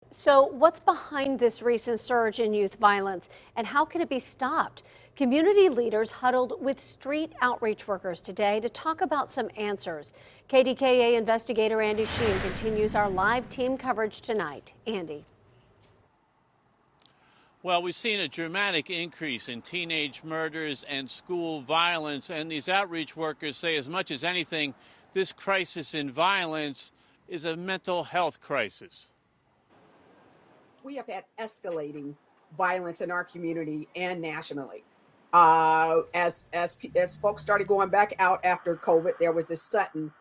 So, what's behind this recent surge in youth violence and how can it be stopped? Community leaders huddled with street outreach workers today to talk about some answers. KDKA investigator Andy Sheehan continues our live team coverage tonight. Andy. Well, we've seen a dramatic increase in teenage murders and school violence, and these outreach workers say as much as anything, this crisis in violence is a mental health crisis. We have had escalating violence in our community and nationally. As folks started going back out after COVID, there was a sudden,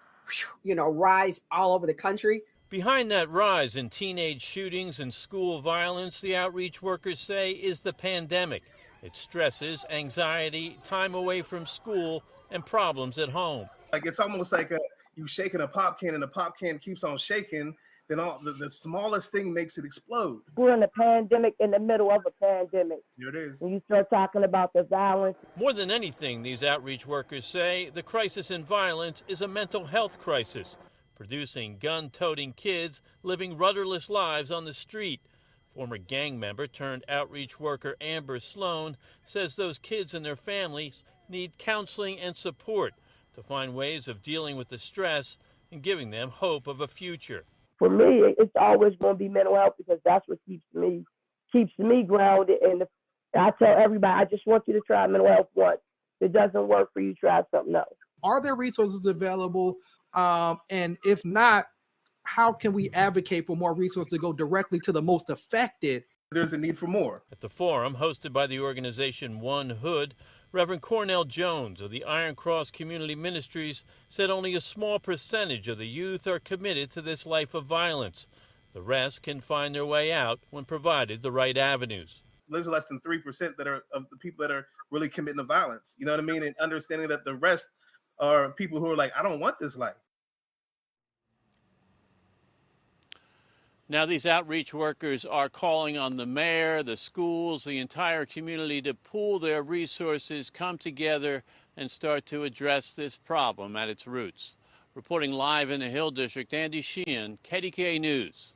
rise all over the country. Behind that rise in teenage shootings and school violence, the outreach workers say, is the pandemic. It stresses, anxiety, time away from school, and problems at home. Like it's almost like you shaking a pop can and the pop can keeps on shaking. Then all the smallest thing makes it explode. We're in a pandemic in the middle of a pandemic. Here it is. When you start talking about the violence. More than anything, these outreach workers say, the crisis in violence is a mental health crisis, producing gun-toting kids living rudderless lives on the street. Former gang member turned outreach worker Amber Sloan says those kids and their families need counseling and support to find ways of dealing with the stress and giving them hope of a future. For me, it's always going to be mental health because that's what keeps me grounded. And I tell everybody, I just want you to try mental health once. If it doesn't work for you, try something else. Are there resources available? And if not, how can we advocate for more resources to go directly to the most affected? There's a need for more. At the forum, hosted by the organization One Hood, Reverend Cornell Jones of the Iron Cross Community Ministries said only a small percentage of the youth are committed to this life of violence. The rest can find their way out when provided the right avenues. There's less than 3% that are of the people that are really committing to violence. You know what I mean? And understanding that the rest are people who are like, I don't want this life. Now, these outreach workers are calling on the mayor, the schools, the entire community to pool their resources, come together, and start to address this problem at its roots. Reporting live in the Hill District, Andy Sheehan, KDKA News.